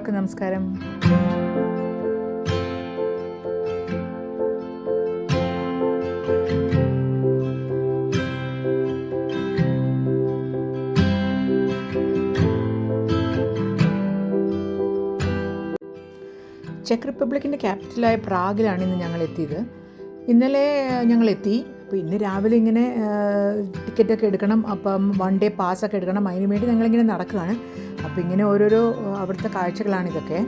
എല്ലാവർക്കും നമസ്കാരം. ചെക്ക് റിപ്പബ്ലിക്കിൻ്റെ ക്യാപിറ്റലായ പ്രാഗിലാണ് ഇന്ന് ഞങ്ങൾ എത്തിയത്. ഇന്നലെ ഞങ്ങളെത്തി. അപ്പോൾ ഇന്ന് രാവിലെ ഇങ്ങനെ ടിക്കറ്റൊക്കെ എടുക്കണം, അപ്പം 1 ഡേ പാസ്സൊക്കെ എടുക്കണം. അതിന് വേണ്ടി ഞങ്ങളിങ്ങനെ നടക്കുകയാണ്. അപ്പോൾ ഇങ്ങനെ ഓരോരോ അവിടുത്തെ കാഴ്ചകളാണിതൊക്കെ.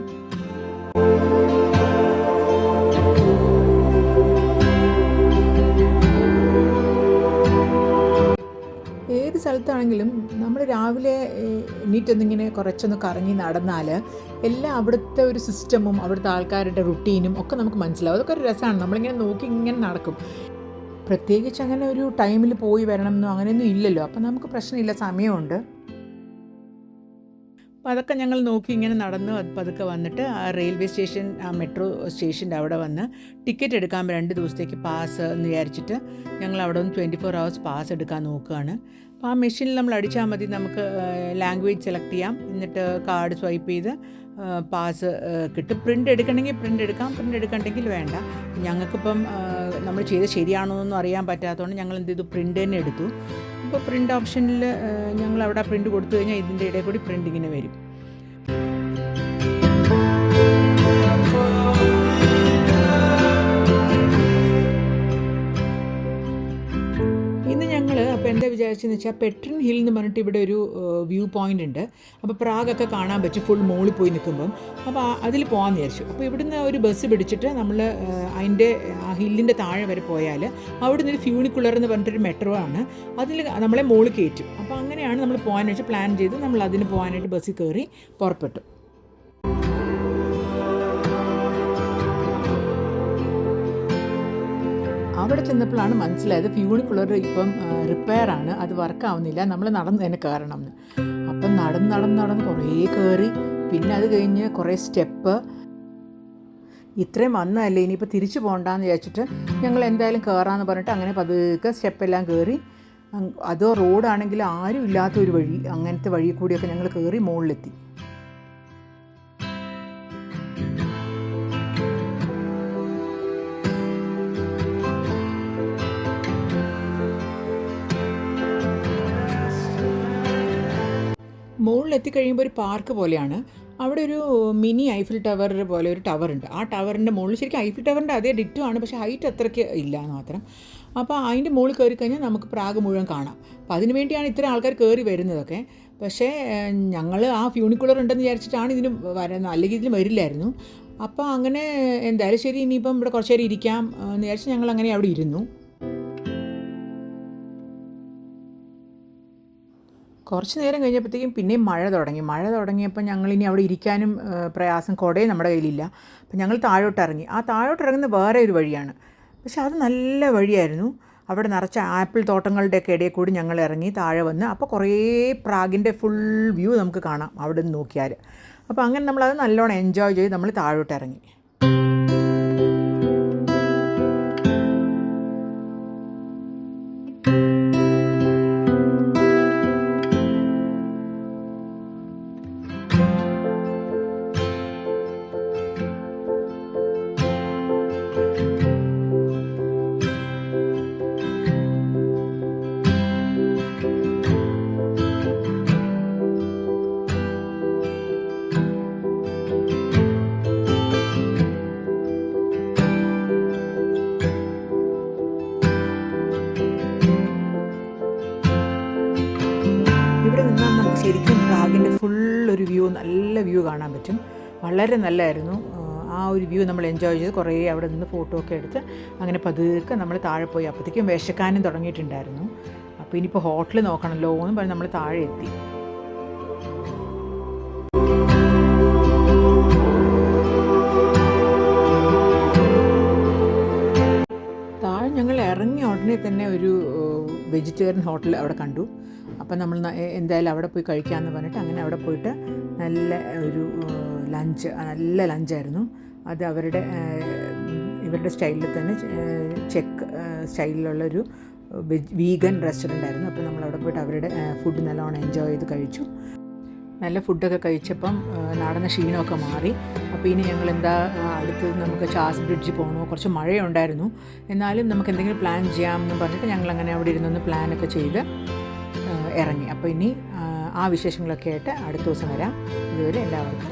ഏത് സ്ഥലത്താണെങ്കിലും നമ്മൾ രാവിലെ എണീറ്റൊന്നിങ്ങനെ കുറച്ചൊന്ന് കറങ്ങി നടന്നാൽ എല്ലാം അവിടുത്തെ ഒരു സിസ്റ്റമും അവിടുത്തെ ആൾക്കാരുടെ റുട്ടീനും ഒക്കെ നമുക്ക് മനസ്സിലാവും. അതൊക്കെ ഒരു രസമാണ്. നമ്മളിങ്ങനെ നോക്കി ഇങ്ങനെ നടക്കും. പ്രത്യേകിച്ച് അങ്ങനെ ഒരു ടൈമിൽ പോയി വരണമെന്നോ അങ്ങനെയൊന്നും ഇല്ലല്ലോ. അപ്പം നമുക്ക് പ്രശ്നമില്ല, സമയമുണ്ട്. അപ്പോൾ അതൊക്കെ ഞങ്ങൾ നോക്കി ഇങ്ങനെ നടന്ന് പതുക്കെ വന്നിട്ട് ആ റെയിൽവേ സ്റ്റേഷൻ, ആ മെട്രോ സ്റ്റേഷൻ്റെ അവിടെ വന്ന് ടിക്കറ്റ് എടുക്കാൻ 2 ദിവസത്തേക്ക് പാസ് എന്ന് വിചാരിച്ചിട്ട് ഞങ്ങൾ അവിടെ ഒന്ന് 24 hours പാസ് എടുക്കാൻ നോക്കുകയാണ്. അപ്പോൾ ആ മെഷീനിൽ നമ്മൾ അടിച്ചാൽ മതി, നമുക്ക് ലാംഗ്വേജ് സെലക്ട് ചെയ്യാം, എന്നിട്ട് കാർഡ് സ്വൈപ്പ് ചെയ്ത് പാസ് കിട്ടും. പ്രിൻ്റ് എടുക്കണമെങ്കിൽ പ്രിൻ്റ് എടുക്കാം, പ്രിൻ്റ് എടുക്കണ്ടെങ്കിൽ വേണ്ട. ഞങ്ങൾക്കിപ്പം നമ്മൾ ചെയ്ത് ശരിയാണോ എന്നൊന്നും അറിയാൻ പറ്റാത്തതുകൊണ്ട് ഞങ്ങൾ എന്ത് ചെയ്തു, പ്രിൻ്റ് തന്നെ എടുത്തു. അപ്പോൾ പ്രിൻ്റ് ഓപ്ഷനിൽ ഞങ്ങൾ അവിടെ പ്രിൻ്റ് കൊടുത്തു കഴിഞ്ഞാൽ ഇതിൻ്റെ ഇടയിൽ കൂടി പ്രിൻ്റ് ഇങ്ങനെ വരും. ഇന്ന് ഞങ്ങൾ അപ്പോൾ എന്താ വിചാരിച്ചതെന്ന് വെച്ചാൽ പെട്രിൻ ഹിൽ എന്ന് പറഞ്ഞിട്ട് ഇവിടെ ഒരു വ്യൂ പോയിൻ്റ് ഉണ്ട്. അപ്പോൾ പ്രാഗൊക്കെ കാണാൻ പറ്റും ഫുൾ മുകളിൽ പോയി നിൽക്കുമ്പം. അപ്പോൾ അതിൽ പോകാമെന്ന് വിചാരിച്ചു. അപ്പോൾ ഇവിടുന്ന് ഒരു ബസ് പിടിച്ചിട്ട് നമ്മൾ അതിൻ്റെ ആ ഹില്ലിൻ്റെ താഴെ വരെ പോയാൽ അവിടെ നിന്ന് ഫ്യൂണിക്കുലർ എന്ന് പറഞ്ഞിട്ടൊരു മെട്രോ ആണ്, അതിൽ നമ്മളെ മുകളിൽ കയറ്റും. അപ്പോൾ അങ്ങനെയാണ് നമ്മൾ പോകാൻ വെച്ച് പ്ലാൻ ചെയ്ത് നമ്മൾ അതിന് പോകാനായിട്ട് ബസ്സിൽ കയറി പുറപ്പെട്ടു. അവിടെ ചെന്നപ്പോഴാണ് മനസ്സിലായത് ഫ്യൂണിക്കുലർ ഇപ്പം റിപ്പയറാണ്, അത് വർക്കാവുന്നില്ല, നമ്മൾ നടന്ന് തന്നെ കയറണം എന്ന്. അപ്പം നടന്ന് കുറേ കയറി. പിന്നെ അത് കഴിഞ്ഞ് കുറേ സ്റ്റെപ്പ്. ഇത്രയും വന്നതല്ലേ, ഇനിയിപ്പോൾ തിരിച്ചു പോകണ്ടെന്ന് വിചാരിച്ചിട്ട് ഞങ്ങൾ എന്തായാലും കയറാമെന്ന് പറഞ്ഞിട്ട് അങ്ങനെ പതുക്കെ സ്റ്റെപ്പെല്ലാം കയറി. അതോ റോഡാണെങ്കിൽ ആരും ഇല്ലാത്തൊരു വഴി, അങ്ങനത്തെ വഴി കൂടിയൊക്കെ ഞങ്ങൾ കയറി മുകളിലെത്തി. മുകളിലെത്തിക്കഴിയുമ്പോൾ ഒരു പാർക്ക് പോലെയാണ്. അവിടെ ഒരു മിനി ഐഫിൽ ടവർ പോലെ ഒരു ടവറുണ്ട്. ആ ടവറിൻ്റെ മുകളിൽ ശരിക്കും ഐഫിൽ ടവറിൻ്റെ അതേ ഡിറ്റോ ആണ്, പക്ഷേ ഹൈറ്റ് അത്രയ്ക്ക് ഇല്ല എന്ന് മാത്രം. അപ്പോൾ അതിൻ്റെ മുകളിൽ കയറി കഴിഞ്ഞാൽ നമുക്ക് പ്രാഗ് മുഴുവൻ കാണാം. അപ്പോൾ അതിന് വേണ്ടിയാണ് ഇത്ര ആൾക്കാർ കയറി വരുന്നതൊക്കെ. പക്ഷേ ഞങ്ങൾ ആ ഫ്യൂണിക്കുലർ ഉണ്ടെന്ന് വിചാരിച്ചിട്ടാണ് ഇതിന് വരുന്നത്, അല്ലെങ്കിൽ ഇതിന് വരില്ലായിരുന്നു. അപ്പോൾ അങ്ങനെ എന്തായാലും ശരി, ഇനിയിപ്പം ഇവിടെ കുറച്ച് നേരം ഇരിക്കാം എന്ന് വിചാരിച്ച് ഞങ്ങൾ അങ്ങനെ അവിടെ ഇരുന്നു. കുറച്ച് നേരം കഴിഞ്ഞപ്പോഴത്തേക്കും പിന്നെയും മഴ തുടങ്ങിയപ്പോൾ ഞങ്ങളിനി അവിടെ ഇരിക്കാനും പ്രയാസം, കുടയും നമ്മുടെ കയ്യിലില്ല. അപ്പം ഞങ്ങൾ താഴോട്ടിറങ്ങി. ആ താഴോട്ടിറങ്ങുന്ന വേറെ ഒരു വഴിയാണ്, പക്ഷെ അത് നല്ല വഴിയായിരുന്നു. അവിടെ നിറച്ച ആപ്പിൾ തോട്ടങ്ങളുടെയൊക്കെ ഇടയിൽ കൂടി ഞങ്ങൾ ഇറങ്ങി താഴെ വന്ന് അപ്പോൾ കുറേ പ്രാഗിൻ്റെ ഫുൾ വ്യൂ നമുക്ക് കാണാം അവിടെ നിന്ന് നോക്കിയാൽ. അപ്പോൾ അങ്ങനെ നമ്മളത് നല്ലോണം എൻജോയ് ചെയ്ത് നമ്മൾ താഴോട്ടിറങ്ങി. ഇവിടെ നിന്നാൽ നമുക്ക് ശരിക്കും പ്രാഗിൻ്റെ ഫുള്ളൊരു വ്യൂ, നല്ല വ്യൂ കാണാൻ പറ്റും. വളരെ നല്ലതായിരുന്നു. ആ ഒരു വ്യൂ നമ്മൾ എൻജോയ് ചെയ്ത് കുറേ അവിടെ നിന്ന് ഫോട്ടോ ഒക്കെ എടുത്ത് അങ്ങനെ പതുക്കെ നമ്മൾ താഴെ പോയി. അപ്പോഴത്തേക്കും വിശക്കാനും തുടങ്ങിയിട്ടുണ്ടായിരുന്നു. അപ്പോൾ ഇനിയിപ്പോൾ ഹോട്ടൽ നോക്കണമല്ലോ എന്ന് പറഞ്ഞ് നമ്മൾ താഴെ എത്തി. താഴെ ഞങ്ങൾ ഇറങ്ങിയ ഉടനെ തന്നെ ഒരു വെജിറ്റേറിയൻ ഹോട്ടൽ അവിടെ കണ്ടു. അപ്പം നമ്മൾ എന്തായാലും അവിടെ പോയി കഴിക്കാമെന്ന് പറഞ്ഞിട്ട് അങ്ങനെ അവിടെ പോയിട്ട് നല്ല ഒരു ലഞ്ച്, നല്ല ലഞ്ചായിരുന്നു. അത് ഇവരുടെ സ്റ്റൈലിൽ തന്നെ ചെക്ക് സ്റ്റൈലിലുള്ളൊരു വീഗൻ റെസ്റ്റോറൻ്റ് ആയിരുന്നു. അപ്പോൾ നമ്മളവിടെ പോയിട്ട് അവരുടെ ഫുഡ് നല്ലോണം എൻജോയ് ചെയ്ത് കഴിച്ചു. നല്ല ഫുഡൊക്കെ കഴിച്ചപ്പം നടന്ന ക്ഷീണമൊക്കെ മാറി. അപ്പോൾ ഇനി ഞങ്ങളെന്താ അടുത്ത് നമുക്ക് ചാസ് ബ്രിഡ്ജ് പോകണോ, കുറച്ച് മഴയുണ്ടായിരുന്നു, എന്നാലും നമുക്ക് എന്തെങ്കിലും പ്ലാൻ ചെയ്യാമെന്ന് പറഞ്ഞിട്ട് ഞങ്ങളങ്ങനെ അവിടെ ഇരുന്നൊന്ന് പ്ലാനൊക്കെ ചെയ്ത് ഇറങ്ങി. അപ്പോൾ ഇനി ആ വിശേഷങ്ങളൊക്കെ ആയിട്ട് അടുത്ത ദിവസം വരാം. ഇതുവരെ എല്ലാവർക്കും